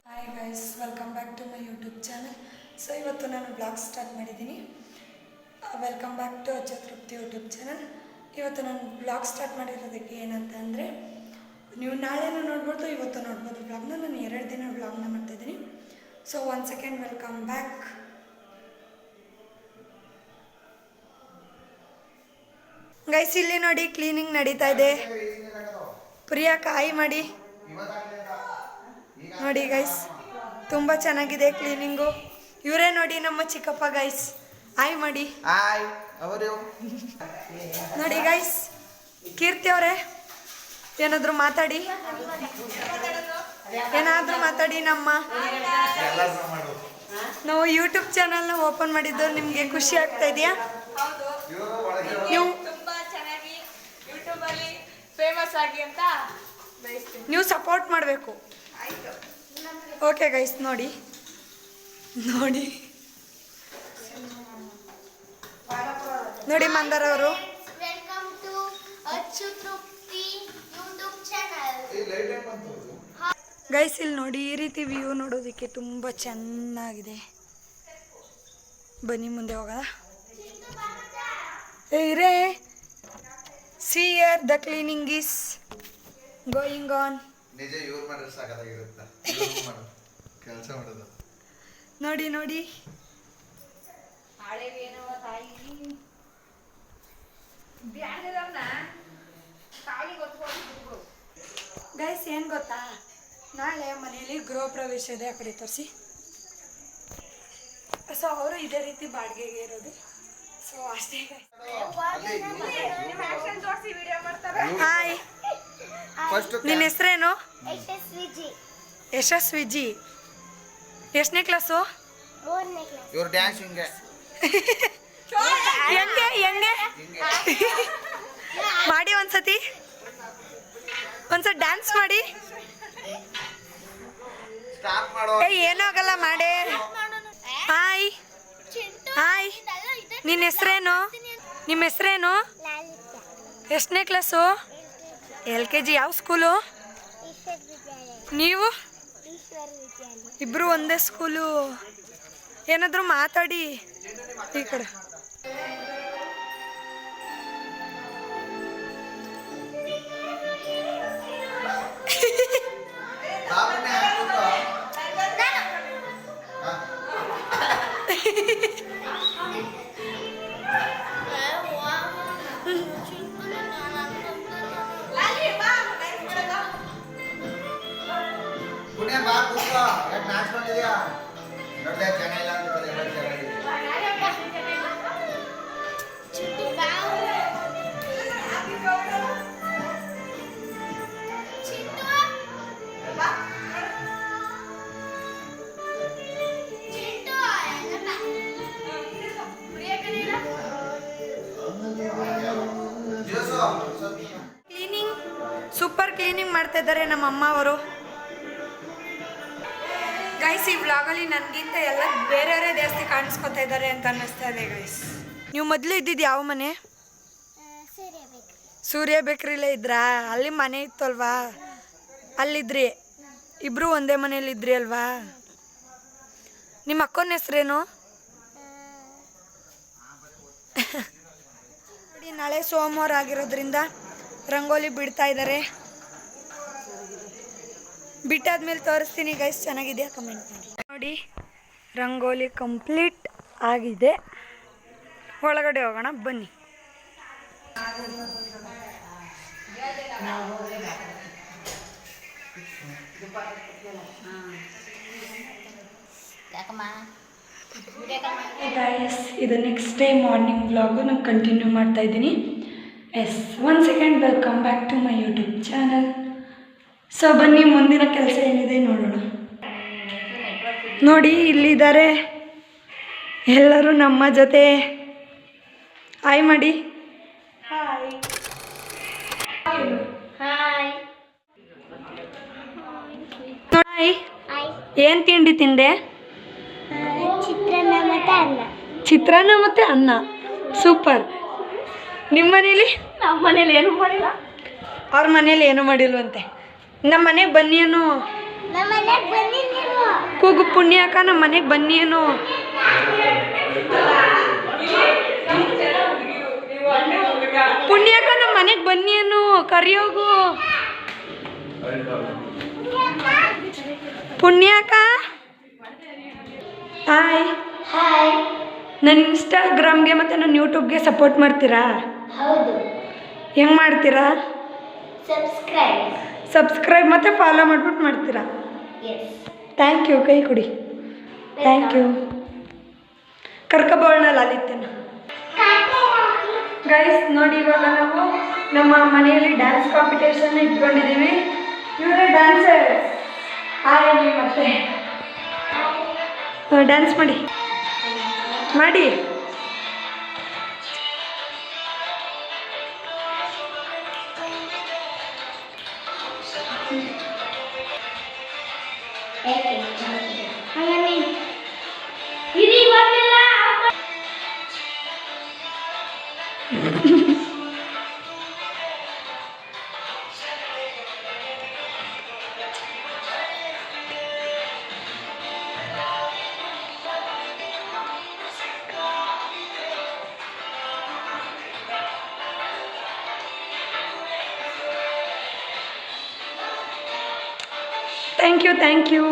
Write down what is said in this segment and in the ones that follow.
Hi guys, welcome back to my YouTube channel. So ಇವತ್ತು ನಾನು blog start ಮಾಡಿದ್ದೀನಿ. Welcome back to ಅಜ್ಜ Trupti YouTube channel. ಇವತ್ತು ನಾನು ಬ್ಲಾಗ್ ಸ್ಟಾರ್ಟ್ ಮಾಡಿರೋದಕ್ಕೆ ಏನಂತ ಅಂದರೆ, ನೀವು ನಾಳೆನೂ ನೋಡ್ಬೋದು, ಇವತ್ತು ನೋಡ್ಬೋದು ಬ್ಲಾಗ್ನ. ನಾನು 2 ದಿನ ಬ್ಲಾಗ್ನ ಮಾಡ್ತಾಯಿದ್ದೀನಿ. So 1 second, welcome back. Guys, ಇಲ್ಲಿ ನೋಡಿ ಕ್ಲೀನಿಂಗ್ ನಡೀತಾ ಇದೆ. ಪ್ರಿಯಾ ಕಾಯಿ ಮಾಡಿ ನೋಡಿ ಗೈಸ್, ತುಂಬ ಚೆನ್ನಾಗಿದೆ ಕ್ಲೀನಿಂಗು. ಇವರೇ ನೋಡಿ ನಮ್ಮ ಚಿಕ್ಕಪ್ಪ ಗೈಸ್. ಹಾಯ್ ಮಾಡಿ. ಹಾಯ್, ನೋಡಿ ಗೈಸ್, ಕೀರ್ತಿ ಅವರೇ ಏನಾದರೂ ಮಾತಾಡಿ, ನಾವು ಯೂಟ್ಯೂಬ್ ಚಾನಲ್ನ ಓಪನ್ ಮಾಡಿದ್ದು ನಿಮಗೆ ಖುಷಿ ಆಗ್ತಾ ಇದೆಯಾ? ನೀವು ಸಪೋರ್ಟ್ ಮಾಡಬೇಕು. ಓಕೆ ಗೈಸ್, ನೋಡಿ ಮಂದರ್ ಅವರು. ಗೈಸ್, ಇಲ್ಲಿ ನೋಡಿ, ಈ ರೀತಿ ವ್ಯೂ ನೋಡೋದಕ್ಕೆ ತುಂಬ ಚೆನ್ನಾಗಿದೆ. ಬನ್ನಿ ಮುಂದೆ ಹೋಗೋಣ. ಇರೇ see here the cleaning is going on. ನಿಜ ಇವ್ರು ಮಾಡಿದ್ರೆ ಸಾಕಾಗಿರುತ್ತೆ ಕೆಲಸ ಮಾಡೋದು. ನೋಡಿ ಗೈಸ್, ಏನು ಗೊತ್ತಾ, ನಾಳೆ ಮನೆಯಲ್ಲಿ ಗೃಹ ಪ್ರವೇಶ ಇದೆ. ಆ ಕಡೆ ತೋರಿಸಿ. ಸೊ ಅವರು ಇದೇ ರೀತಿ ಬಾಡಿಗೆಗೆ ಇರೋದು. ಸೊ ಅಷ್ಟೇ. ಹಾಯ್, ನಿನ್ನ ಹೆಸರೇನು? ಯಶಸ್ವಿ ಜಿ. ಎಷ್ಟನೇ ಕ್ಲಾಸು? ಇವ್ರು ಡ್ಯಾನ್ಸ್ ಹೆಂಗೆ ಮಾಡಿ ಒಂದ್ಸತಿ ಡ್ಯಾನ್ಸ್ ಮಾಡಿ. ಏನೂ ಆಗಲ್ಲ, ಮಾಡೇ. ಹಾಯ್, ನಿನ್ನ ಹೆಸರೇನು? ನಿಮ್ಮ ಹೆಸರೇನು? ಎಷ್ಟನೇ ಕ್ಲಾಸು? LKG. ಯಾವ ಸ್ಕೂಲು? ನೀವು ಇಬ್ರು ಒಂದೇ ಸ್ಕೂಲು. ಏನಾದರೂ ಮಾತಾಡಿ ಈ ಕಡೆ. ಕ್ಲೀನಿಂಗ್, ಸೂಪರ್ ಕ್ಲೀನಿಂಗ್ ಮಾಡ್ತಾ ಇದ್ದಾರೆ ನಮ್ಮ ಅಮ್ಮ ಅವರು. ಗೈಸ್, ಈ ವ್ಲಾಗಲ್ಲಿ ನನಗಿಂತ ಎಲ್ಲ ಬೇರೆಯವರೇ ಜಾಸ್ತಿ ಕಾಣಿಸ್ಕೊತಾ ಇದ್ದಾರೆ ಅಂತ ಅನ್ನಿಸ್ತಾ ಇದೆ ಗೈಸ್. ನೀವು ಮೊದಲು ಇದ್ದಿದ್ದು ಯಾವ ಮನೆ? ಸೂರ್ಯ ಬೇಕ್ರಿಲೇ ಇದ್ರಾ? ಅಲ್ಲಿ ಮನೆ ಇತ್ತು ಅಲ್ವಾ, ಅಲ್ಲಿದ್ರಿ. ಇಬ್ಬರು ಒಂದೇ ಮನೇಲಿ ಇದ್ರಿ ಅಲ್ವಾ? ನಿಮ್ಮ ಅಕ್ಕನ ಹೆಸ್ರೇನು? ನೋಡಿ, ನಾಳೆ ಸೋಮವಾರ ಆಗಿರೋದ್ರಿಂದ ರಂಗೋಲಿ ಬಿಡ್ತಾ ಇದ್ದಾರೆ. ಬಿಟ್ಟಾದ್ಮೇಲೆ ತೋರಿಸ್ತೀನಿ ಗೈಸ್, ಚೆನ್ನಾಗಿದೆಯಾ ಕಮೆಂಟ್ ಮಾಡಿ. ನೋಡಿ, ರಂಗೋಲಿ ಕಂಪ್ಲೀಟ್ ಆಗಿದೆ. ಒಳಗಡೆ ಹೋಗೋಣ ಬನ್ನಿ. ಗೈಸ್, ಇದು ನೆಕ್ಸ್ಟ್ ಡೇ ಮಾರ್ನಿಂಗ್ ವ್ಲಾಗು ನಾನು ಕಂಟಿನ್ಯೂ ಮಾಡ್ತಾ ಇದ್ದೀನಿ. 1 second, welcome back to my YouTube channel. So ಬನ್ನಿ, ಮುಂದಿನ ಕೆಲಸ ಏನಿದೆ ನೋಡೋಣ. ನೋಡಿ, ಇಲ್ಲಿದ್ದಾರೆ ಎಲ್ಲರೂ ನಮ್ಮ ಜೊತೆ. ಹಾಯ್ ಮಾಡಿ. ಹಾಯ್. ಏನು ತಿಂಡಿ ತಿಂದೆ? ಚಿತ್ರಾನ್ನ ಮತ್ತು ಅನ್ನ. ಸೂಪರ್. ನಿಮ್ಮ ಮನೇಲಿ? ನಮ್ಮ ಮನೇಲಿ ಏನು ಮಾಡಿಲ್ಲ. ಅವ್ರ ಮನೇಲಿ ಏನೂ ಮಾಡಿಲ್ವಂತೆ. ನಮ್ಮ ಮನೆಗೆ ಬನ್ನಿ ಏನು ಕೂಗು ಪುಣ್ಯಾಕ, ನಮ್ಮ ಮನೆಗೆ ಬನ್ನಿ ಏನು. ಪುಣ್ಯಾಕ ನಮ್ಮ ಮನೆಗೆ ಬನ್ನಿ ಏನು, ಕರಿಯೋಗು. ಪುಣ್ಯಾಕ ಹಾಯ್. ನನ್ನ ಇನ್ಸ್ಟಾಗ್ರಾಮ್ಗೆ ಮತ್ತು ನನ್ನ ಯೂಟ್ಯೂಬ್ಗೆ ಸಪೋರ್ಟ್ ಮಾಡ್ತೀರಾ? ಹೌದು. ಹೆಂಗೆ ಮಾಡ್ತೀರಾ? ಸಬ್ಸ್ಕ್ರೈಬ್ ಮತ್ತು ಫಾಲೋ ಮಾಡ್ಬಿಟ್ಟು ಮಾಡ್ತೀರಾ? ಎಸ್. Thank you. ಕೈ ಕೊಡಿ. Thank you. ಕರ್ಕಬೋಳ್ನ ಲಾಲಿತ್ಯನ ಗೈಸ್ ನೋಡಿ, ಇವಾಗ ನಾವು ನಮ್ಮ ಮನೆಯಲ್ಲಿ ಡ್ಯಾನ್ಸ್ ಕಾಂಪಿಟೇಷನ್ ಇಟ್ಕೊಂಡಿದ್ದೀವಿ. ಇವರೇ ಡ್ಯಾನ್ಸರ್ಸ್. ಹಾಯ್ ಮತ್ತೆ ಡ್ಯಾನ್ಸ್ ಮಾಡಿ ಮಾಡಿ. Thank you thank you.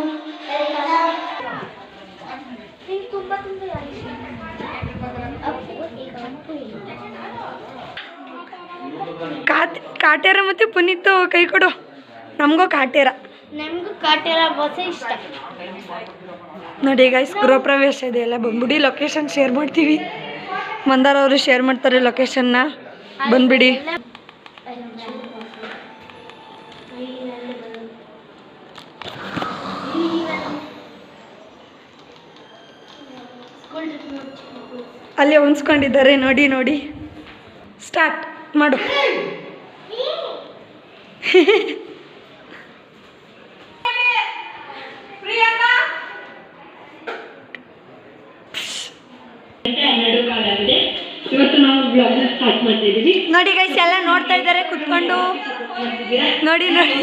Kaatera ಮತ್ತು ಪುನೀತ್ ಕೈ ಕೊಡು. ನಮಗೂ ಕಾಟೇರ. ನಮಗೂ ಕಾಟೇರ ಬಸ್ ಇಷ್ಟ. ನೋಡಿ ಗೈಸ್, ಗೃಹ ಪ್ರವೇಶ ಇದೆ ಎಲ್ಲ. ಬಂದ್ಬಿಡಿ, ಲೊಕೇಶನ್ ಶೇರ್ ಮಾಡ್ತೀವಿ. ಮಂದಾರ ಅವರು ಶೇರ್ ಮಾಡ್ತಾರೆ ಲೊಕೇಶನ್ನ. ಬಂದ್ಬಿಡಿ. ಅಲ್ಲೇ ಉನ್ಸ್ಕೊಂಡಿದ್ದಾರೆ ನೋಡಿ ನೋಡಿ. ಸ್ಟಾರ್ಟ್ ಮಾಡು. ನೋಡಿ ಗೈಸ್, ಎಲ್ಲ ನೋಡ್ತಾ ಇದ್ದಾರೆ ಕುತ್ಕೊಂಡು. ನೋಡಿ ನೋಡಿ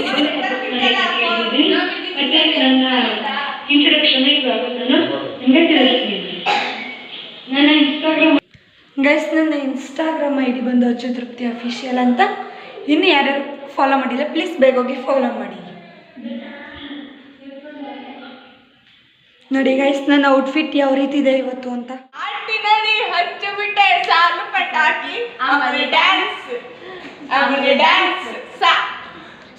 ಗೈಸ್, ನನ್ನ ಇನ್ಸ್ಟಾಗ್ರಾಮ್ ಐ ಡಿ ಬಂದು ಅಚ್ಚತೃಪ್ತಿ ಅಫಿಷಿಯಲ್ ಅಂತ. ಇನ್ನು ಯಾರ್ಯಾರು ಫಾಲೋ ಮಾಡಿಲ್ಲ ಪ್ಲೀಸ್ ಬೇಗ ಹೋಗಿ ಫಾಲೋ ಮಾಡಿ. ನೋಡಿ ಗೈಸ್, ನನ್ನ ಔಟ್ಫಿಟ್ ಯಾವ ರೀತಿ ಇದೆ ಇವತ್ತು ಅಂತ. ಹಚ್ಚಿಬಿಟ್ಟೆ ಸಾಲು ಪಟಾಕಿ, ಆಮೇಲೆ ಡ್ಯಾನ್ಸ್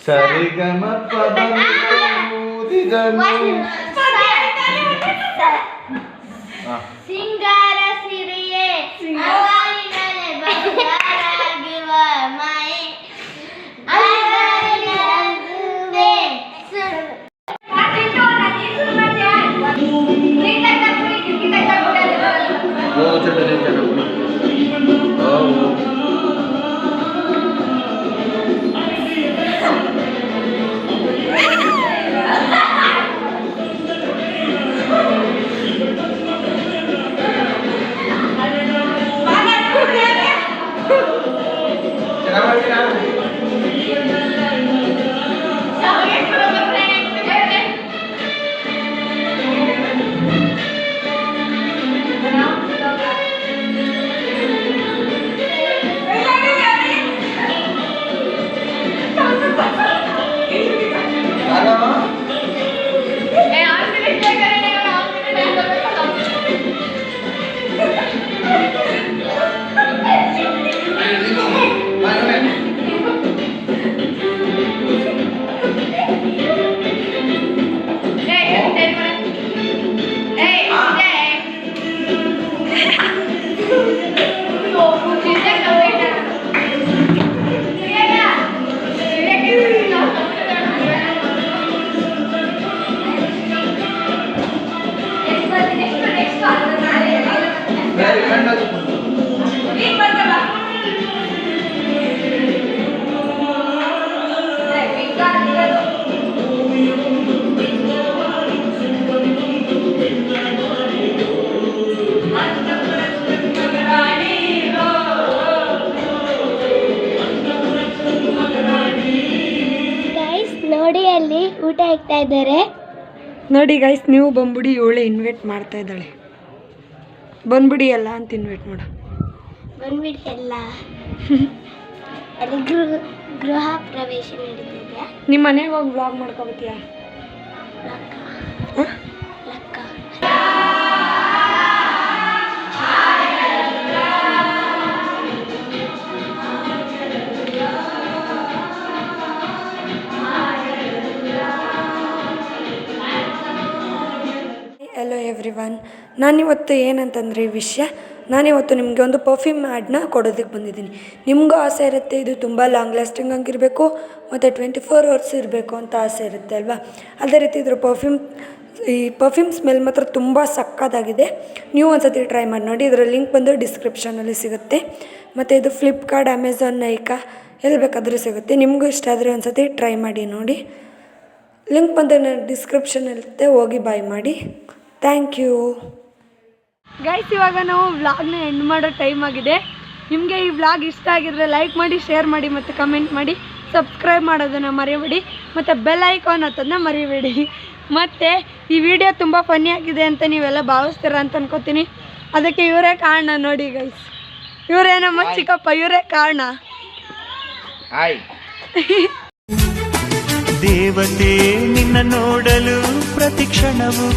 ಸರಿಗಮಪ ಸಿಂಗಾರ ಸಿರಿಯೇ ಅವಳಿನಲೆ ಬಂಗಾರಾಗಿರುವ ಮಾಯೆ ಅಲಗಾರಿದೆ ಊಟ ಹಾಕ್ತಾ ಇದ್ದಾರೆ. ನೋಡಿ ಗೈಸ್, ನೀವು ಬಂದ್ಬಿಡಿ, ಇವಳೆ ಇನ್ವೈಟ್ ಮಾಡ್ತಾ ಇದ್ದಾಳೆ. ಬಂದ್ಬಿಡಿ ಎಲ್ಲ ಅಂತ ಇನ್ವೈಟ್ ಮಾಡು. ಬಂದ್ಬಿಡ್ತಲ್ಲ. ಅಲ್ಲಿ ಗೃಹ ಪ್ರವೇಶ ನಡೀತಿದೆ. ನಿಮ್ಮ ಮನೆಗೆ ಹೋಗಿ ವ್ಲಾಗ್ ಮಾಡ್ಕೊಬತ್ತೀಯಾ? ಲಕ್ಕ. ಹಲೋ ಎವ್ರಿವನ್, ನಾನಿವತ್ತು ಏನಂತಂದರೆ ವಿಷಯ, ನಾನಿವತ್ತು ನಿಮಗೆ ಒಂದು ಪರ್ಫ್ಯೂಮ್ ಆ್ಯಡ್ನ ಕೊಡೋದಕ್ಕೆ ಬಂದಿದ್ದೀನಿ. ನಿಮಗೂ ಆಸೆ ಇರುತ್ತೆ ಇದು ತುಂಬ ಲಾಂಗ್ ಲಾಸ್ಟಿಂಗ್ ಆಗಿರಬೇಕು ಮತ್ತು 24 hours ಇರಬೇಕು ಅಂತ ಆಸೆ ಇರುತ್ತೆ ಅಲ್ವಾ. ಅದೇ ರೀತಿ ಇದ್ರ ಪರ್ಫ್ಯೂಮ್ ಸ್ಮೆಲ್ ಮಾತ್ರ ತುಂಬ ಸಕ್ಕತ್ತಾಗಿದೆ. ನೀವು ಒಂದು ಸತಿ ಟ್ರೈ ಮಾಡಿ ನೋಡಿ. ಇದರ ಲಿಂಕ್ ಬಂದು ಡಿಸ್ಕ್ರಿಪ್ಷನಲ್ಲಿ ಸಿಗುತ್ತೆ. ಮತ್ತು ಇದು ಫ್ಲಿಪ್ಕಾರ್ಟ್, ಅಮೆಝಾನ್, ನೈಕಾ ಎಲ್ಲಿ ಬೇಕಾದರೂ ಸಿಗುತ್ತೆ. ನಿಮಗೂ ಇಷ್ಟ ಆದರೆ ಒಂದು ಸತಿ ಟ್ರೈ ಮಾಡಿ ನೋಡಿ. ಲಿಂಕ್ ಬಂದು ಡಿಸ್ಕ್ರಿಪ್ಷನಲ್ಲಿರುತ್ತೆ, ಹೋಗಿ ಬಾಯ್ ಮಾಡಿ. Thank you guys. ಇವಾಗ ನಾವು ವ್ಲಾಗ್ನ ಎಂಡ್ ಮಾಡೋ ಟೈಮ್ ಆಗಿದೆ. ನಿಮಗೆ ಈ ವ್ಲಾಗ್ ಇಷ್ಟ ಆಗಿದ್ರೆ ಲೈಕ್ ಮಾಡಿ, ಶೇರ್ ಮಾಡಿ ಮತ್ತು ಕಮೆಂಟ್ ಮಾಡಿ. ಸಬ್ಸ್ಕ್ರೈಬ್ ಮಾಡೋದನ್ನು ಮರಿಬೇಡಿ ಮತ್ತು ಬೆಲ್ ಐಕಾನ್ ಹತ್ತೋದನ್ನ ಮರಿಬೇಡಿ. ಮತ್ತು ಈ ವಿಡಿಯೋ ತುಂಬ ಫನ್ನಿ ಆಗಿದೆ ಅಂತ ನೀವೆಲ್ಲ ಭಾವಿಸ್ತೀರ ಅಂತ ಅನ್ಕೋತೀನಿ. ಅದಕ್ಕೆ ಇವರೇ ಕಾರಣ ನೋಡಿ ಗೈಸ್. ಇವರೇ ನಮ್ಮ ಚಿಕ್ಕಪ್ಪ, ಇವರೇ ಕಾರಣ. ದೇವತೆ ನಿನ್ನ ನೋಡಲು ಪ್ರತಿ ಕ್ಷಣವೂ